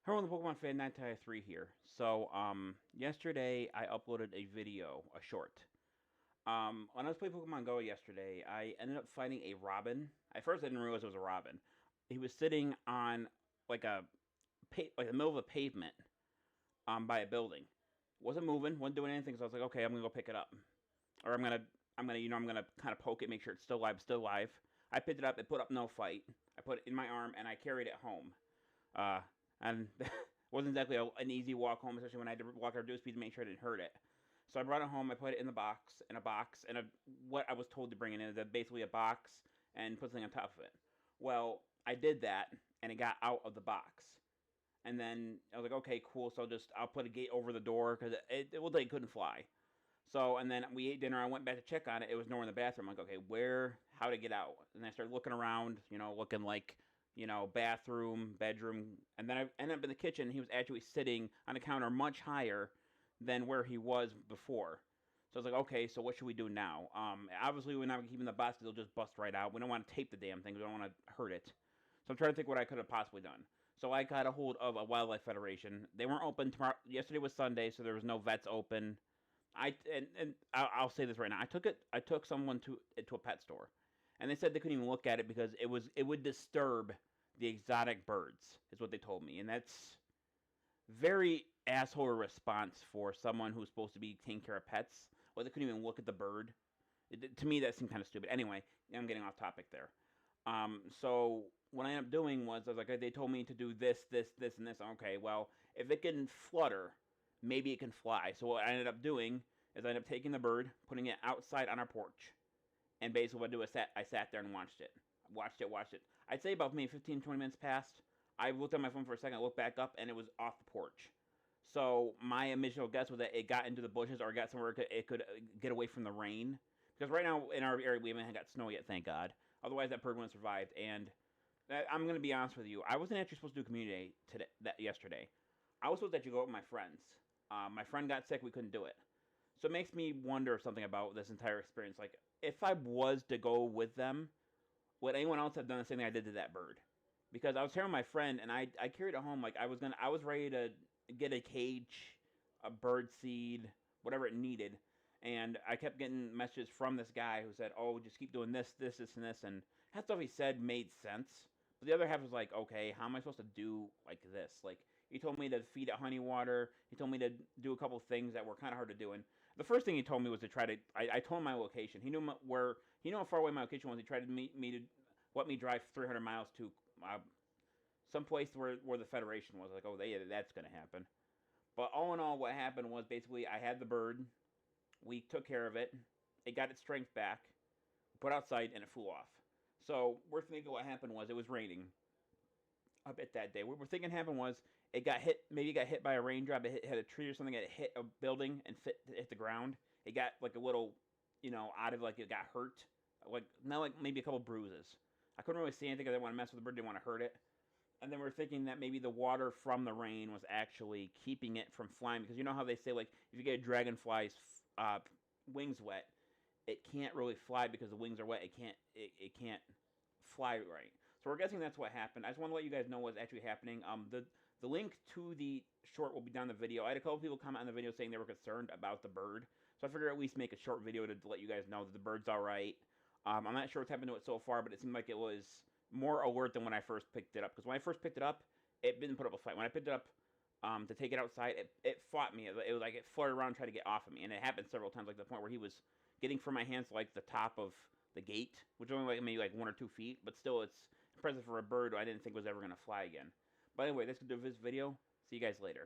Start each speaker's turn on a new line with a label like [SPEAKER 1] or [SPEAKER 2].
[SPEAKER 1] Hello, the Pokemon fan 993 here. So, yesterday I uploaded a video, a short. When I was playing Pokemon Go yesterday, I ended up finding a Robin. At first, I didn't realize it was a Robin. He was sitting on like like the middle of a pavement, by a building. Wasn't moving, wasn't doing anything. So I was like, okay, I'm gonna go pick it up, or I'm gonna kind of poke it, make sure it's still alive, still alive. I picked it up. It put up no fight. I put it in my arm and I carried it home. Uh, and it wasn't exactly an easy walk home, especially when I had to walk at reduced speed to make sure I didn't hurt it. So I brought it home. I put it in the box, and what I was told to bring it in is basically a box and put something on top of it. Well, I did that, and it got out of the box. And then I was like, okay, cool. So I'll put a gate over the door because it looked like it couldn't fly. So, and then we ate dinner. I went back to check on it. It was nowhere in the bathroom. I'm like, okay, how to get out? And I started looking around, looking like, bathroom, bedroom. And then I ended up in the kitchen. He was actually sitting on the counter much higher than where he was before. So I was like, okay, so what should we do now? Obviously, we're not keeping the box because it'll just bust right out. We don't want to tape the damn thing. We don't want to hurt it. So I'm trying to think what I could have possibly done. So I got a hold of a wildlife federation. They weren't open tomorrow. Yesterday was Sunday, so there was no vets open. I'll say this right now. I took someone to a pet store, and they said they couldn't even look at it because it would disturb the exotic birds. Is what they told me, and that's very asshole response for someone who's supposed to be taking care of pets. Well, they couldn't even look at the bird. To me, that seemed kind of stupid. Anyway, I'm getting off topic there. So what I ended up doing was I was like, they told me to do this, this, this, and this. Okay, well, if it can flutter, maybe it can fly. So what I ended up doing is I ended up taking the bird, putting it outside on our porch, and basically what I do is I sat there and watched it. Watched it. I'd say about maybe 15, 20 minutes passed. I looked at my phone for a second, I looked back up, and it was off the porch. So my initial guess was that it got into the bushes or it got somewhere it could get away from the rain. Because right now in our area we haven't got snow yet, thank God. Otherwise that bird wouldn't have survived. And I'm going to be honest with you, I wasn't actually supposed to do community yesterday. I was supposed to actually go out with my friends. My friend got sick, we couldn't do it. So it makes me wonder something about this entire experience. Like, if I was to go with them, would anyone else have done the same thing I did to that bird? Because I was here with my friend, and I carried it home like I was ready to get a cage, a bird seed, whatever it needed, and I kept getting messages from this guy who said, "Oh, just keep doing this, this, this, and this," and half stuff he said made sense, but the other half was like, "Okay, how am I supposed to do like this?" Like, he told me to feed it honey water. He told me to do a couple things that were kind of hard to do. And the first thing he told me was to try to. I told him my location. He knew how far away my location was. He tried to meet me to let me drive 300 miles to some place where the Federation was. Like, oh, that's gonna happen. But all in all, what happened was basically I had the bird. We took care of it. It got its strength back. Put outside and it flew off. So we're thinking what happened was it was raining a bit that day. What we're thinking happened was it got hit. Maybe it got hit by a raindrop. It hit a tree or something. It hit a building and hit the ground. It got like a little, out of like it got hurt. Like not like maybe a couple bruises. I couldn't really see anything. I didn't want to mess with the bird. Didn't want to hurt it. And then we're thinking that maybe the water from the rain was actually keeping it from flying, because you know how they say, like, if you get a dragonfly's wings wet, it can't really fly because the wings are wet. It can't fly right. So we're guessing that's what happened. I just want to let you guys know what's actually happening. The link to the short will be down in the video. I had a couple people comment on the video saying they were concerned about the bird, so I figured at least make a short video to let you guys know that the bird's all right. I'm not sure what's happened to it so far, but it seemed like it was more alert than when I first picked it up. Because when I first picked it up, it didn't put up a fight. When I picked it up to take it outside, it fought me. It was like it fluttered around trying to get off of me, and it happened several times, like the point where he was getting from my hands to like the top of the gate, which is only like maybe like 1 or 2 feet, but still it's impressive for a bird who I didn't think was ever going to fly again. But anyway, that's going to do this video. See you guys later.